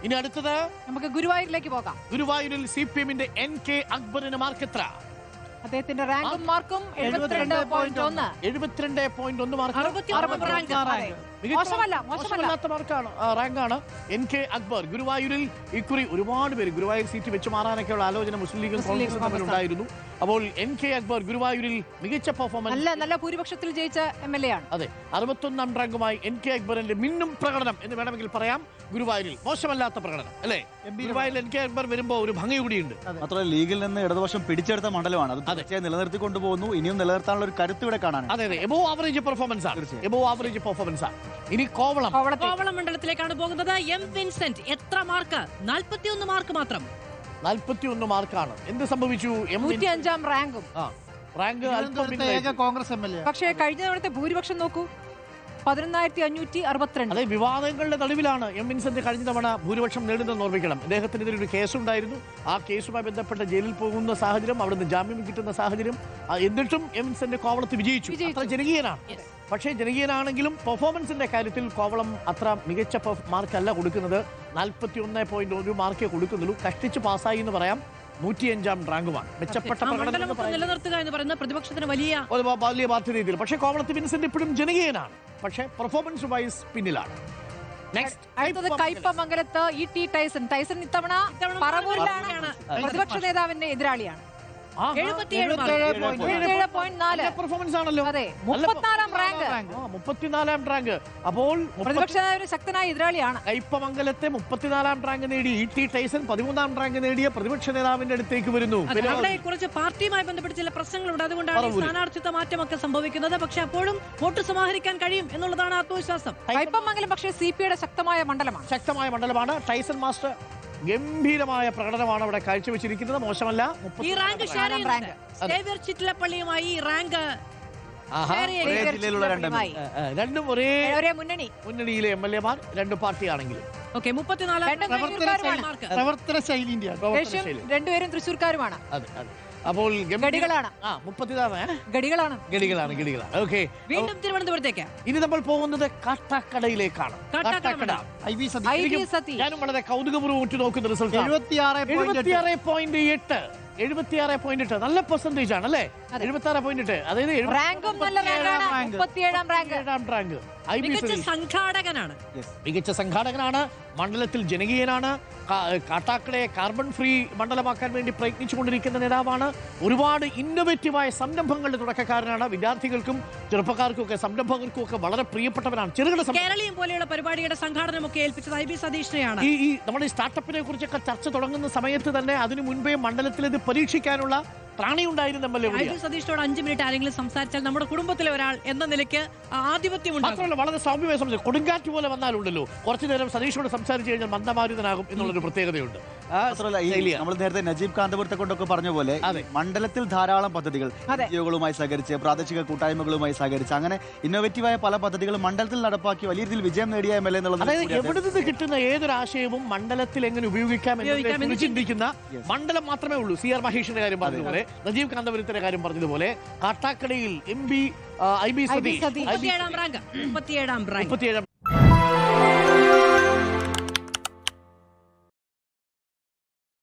ഇനി അടുത്തത് നമുക്ക് ഗുരുവായൂരിലേക്ക് പോകാം. ഗുരുവായൂരിൽ CPM-ന്റെ NK അക്ബറിന് മാർക്ക് എത്ര? അദ്ദേഹത്തിന്റെ റാങ്കും മാർക്കും 72.1. 72.1 മാർക്ക്. മോശമല്ലാത്ത മാർക്കാണ്, റാങ്കാണ്. NK അക്ബർ ഗുരുവായൂരിൽ ഇക്കുറി ഒരുപാട് പേര് ഗുരുവായൂർ സീറ്റ് വെച്ച് മാറാനൊക്കെയുള്ള ആലോചന മുസ്ലിം ലീഗും കോൺഗ്രസും തമ്മിലുണ്ടായിരുന്നു. അപ്പോൾ NK അക്ബർ ഗുരുവായൂരിൽ മികച്ച പെർഫോമൻസ്, നല്ല ഭൂരിപക്ഷത്തിൽ ജയിച്ച MLA ആണ്. അതെ, 61ാം റാങ്കുമായി NK അക്ബറിന്റെ മിന്നും പ്രകടനം എന്ന് വേണമെങ്കിൽ പറയാം. ഗുരുവായൂരിൽ മോശമല്ലാത്ത പ്രകടനം അല്ലേ? ഗുരുവായൂരിൽ NK അക്ബർ വരുമ്പോൾ ഒരു ഭംഗി കൂടിയുണ്ട്. മാത്രമല്ല ലീഗിൽ നിന്ന് ഇടതുപക്ഷം പിടിച്ചെടുത്ത മണ്ഡലമാണ്, അത് തീർച്ചയായും നിലനിർത്തി കൊണ്ടുപോകുന്നു. ഇനിയും നിലനിർത്താനുള്ള ഒരു കരുത്ത് ഇവിടെ കാണാൻ. അതെ, എബോവ് ആവറേജ് പെർഫോമൻസ് ആണ്. ഇനി കോവളം മണ്ഡലത്തിലേക്കാണ് പോകുന്നത്. M. വിൻസെന്റ് എത്ര മാർക്ക്? 41 മാർക്ക് മാത്രം. 41 മാർക്കാണ്. എന്ത് സംഭവിച്ചു? 105ാം റാങ്കും. Rank Congress MLA. പക്ഷേ കഴിഞ്ഞ തവണത്തെ ഭൂരിപക്ഷം നോക്കൂ, 11,562. അതെ, വിവാദങ്ങളുടെ നടുവിലാണ് M. വിൻസെന്റ് കഴിഞ്ഞ തവണ ഭൂരിപക്ഷം നേടുന്നതെന്ന് ഓർമ്മിക്കണം. അദ്ദേഹത്തിനെതിരെ ഒരു കേസുണ്ടായിരുന്നു. ആ കേസുമായി ബന്ധപ്പെട്ട ജയിലിൽ പോകുന്ന സാഹചര്യം, അവിടുന്ന് ജാമ്യം കിട്ടുന്ന സാഹചര്യം. എന്നിട്ടും M. വിൻസെന്റ് കോവളത്ത് വിജയിച്ചു. അത്ര ജനകീയനാണ്. പക്ഷേ ജനകീയനാണെങ്കിലും പെർഫോമൻസിന്റെ കാര്യത്തിൽ കോവളം അത്ര മികച്ച മാർക്കല്ല കൊടുക്കുന്നത്. 41.1 മാർക്കേ കൊടുക്കുന്നുള്ളൂ. കഷ്ടിച്ച് പാസ്സായി എന്ന് പറയാം. 105ാം റാങ്കുമാണ്. മെച്ചപ്പെട്ട പ്രകടനം നിലനിർത്തുക എന്ന് പറയുന്നത് പ്രതിപക്ഷത്തിന് വലിയ ബാധ്യതയിൽ. പക്ഷേ കോവളത്ത് വിൻസെന്റ് ഇപ്പോഴും ജനകീയനാണ്, പക്ഷേ പെർഫോമൻസ് വൈസ് പിന്നിലാണ്. അടുത്തത് കയ്പമംഗലത്ത് E.T. ടൈസൺ ഇത്തവണ പറവൂരിലാണ് പ്രതിപക്ഷ നേതാവിന്റെ എതിരാളിയാണ്. 77.4 പെർഫോമൻസ് ആണല്ലോ. അതെ, 34ാം റാങ്ക്. 34ാം റാങ്ക്. അപ്പോൾ പ്രതിപക്ഷ ഒരു ശക്തനായ എതിരാളിയാണ്. കയ്പമംഗലത്തെ 34ാം റാങ്ക് നേടി E.T. ടൈസൺ 13ാം റാങ്ക് നേടിയ പ്രതിപക്ഷ നേതാവിന്റെ അടുത്തേക്ക് വരുന്നു. അവിടെ കുറച്ച് പാർട്ടിയുമായി ബന്ധപ്പെട്ട് ചില പ്രശ്നങ്ങളുണ്ട്, അതുകൊണ്ടാണ് സ്ഥാനാർത്ഥിത്വ മാറ്റമൊക്കെ സംഭവിക്കുന്നത്. പക്ഷെ അപ്പോഴും വോട്ട് സമാഹരിക്കാൻ കഴിയും എന്നുള്ളതാണ് ആത്മവിശ്വാസം. കയ്പമംഗലം പക്ഷേ CP-യുടെ ശക്തമായ മണ്ഡലമാണ്. ടൈസൺ മാസ്റ്റർ ഗംഭീരമായ പ്രകടനമാണ് അവിടെ കാഴ്ചവെച്ചിരിക്കുന്നത്. മോശമല്ല. ഈ റാങ്ക് സേവ്യർ ചിറ്റിലപ്പള്ളിയുമായി ഈ റാങ്ക് രണ്ടും ഒരേ മുന്നണിയിലെ MLA-മാർ, രണ്ട് പാർട്ടിയാണെങ്കിലും. പ്രവർത്തന ശൈലി രണ്ടുപേരും തൃശ്ശൂർക്കാരുമാണ്. അപ്പോൾ ഗഡികളാണ്. ഓക്കെ, വീണ്ടും തിരുവനന്തപുരത്തേക്ക്. ഇനി നമ്മൾ പോകുന്നത് കാട്ടാക്കടയിലേക്കാണ്. ഞാനും വളരെ കൗതുകപൂർവ്വം ഉറ്റുനോക്കുന്ന റിസൾട്ട് 76.8. നല്ല പെർസെന്റേജ് ആണ് അല്ലേ? 76.8. അതായത് റാങ്ക്. മികച്ച സംഘാടകനാണ്. മണ്ഡലത്തിൽ ജനകീയനാണ്. കാട്ടാക്കടയെ കാർബൺ ഫ്രീ മണ്ഡലമാക്കാൻ വേണ്ടി പ്രയത്നിച്ചുകൊണ്ടിരിക്കുന്ന നേതാവാണ്. ഒരുപാട് ഇന്നോവേറ്റീവായ സംരംഭങ്ങളുടെ തുടക്കക്കാരനാണ്. വിദ്യാർത്ഥികൾക്കും ചെറുപ്പക്കാർക്കും ഒക്കെ സംരംഭകർക്കും ഒക്കെ വളരെ പ്രിയപ്പെട്ടവനാണ്. കേരളീയം പോലെയുള്ള പരിപാടിയുടെ സംഘാടനമൊക്കെ ഏൽപ്പിച്ചത് IB സതീഷിനെയാണ്. ഈ നമ്മുടെ സ്റ്റാർട്ടപ്പിനെ കുറിച്ചൊക്കെ ചർച്ച തുടങ്ങുന്ന സമയത്ത് തന്നെ അതിനു മുൻപേ മണ്ഡലത്തിൽ ഇത് പരീക്ഷിക്കാനുള്ള പ്രാണിയുണ്ടായിരുന്നു. IB സതീഷിനോട് 5 മിനിറ്റ് ആരെങ്കിലും സംസാരിച്ചാൽ നമ്മുടെ കുടുംബത്തിലെ ഒരാൾ എന്ന നിലയ്ക്ക് ആധിപത്യം മാത്രമല്ല വളരെ സൗമ്യമായ സംസാരം. കൊടുങ്കാറ്റ് പോലെ വന്നാലുണ്ടല്ലോ കുറച്ചു നേരം സതീഷോട് സംസാരിച്ചു കഴിഞ്ഞാൽ മന്ദമാരുതനാകും എന്നുള്ളൊരു പ്രത്യേകതയുണ്ട്. നമ്മൾ നേരത്തെ നജീബ് കാന്തപുരത്തെ കൊണ്ടൊക്കെ പറഞ്ഞ പോലെ മണ്ഡലത്തിൽ ധാരാളം പദ്ധതികൾ ജിയോകളുമായി സഹകരിച്ച്, പ്രാദേശിക കൂട്ടായ്മകളുമായി സഹകരിച്ച്, അങ്ങനെ ഇന്നോവേറ്റീവായ പല പദ്ധതികളും മണ്ഡലത്തിൽ നടപ്പാക്കി വലിയ രീതിയിൽ വിജയം നേടിയ MLA എന്നുള്ളത്. അതായത് എവിടെ നിന്ന് കിട്ടുന്ന ഏതൊരാശയവും മണ്ഡലത്തിൽ എങ്ങനെ ഉപയോഗിക്കാം എന്ന് ചിന്തിക്കുന്ന മണ്ഡലം മാത്രമേ ഉള്ളൂ. CR മഹേഷിന്റെ കാര്യം പറഞ്ഞതുപോലെ, നജീബ് കാന്തപുരത്തിന്റെ കാര്യം പറഞ്ഞതുപോലെ, കാട്ടാക്കടയിൽ MB IB സതീഷ് 37ാം റാങ്ക്.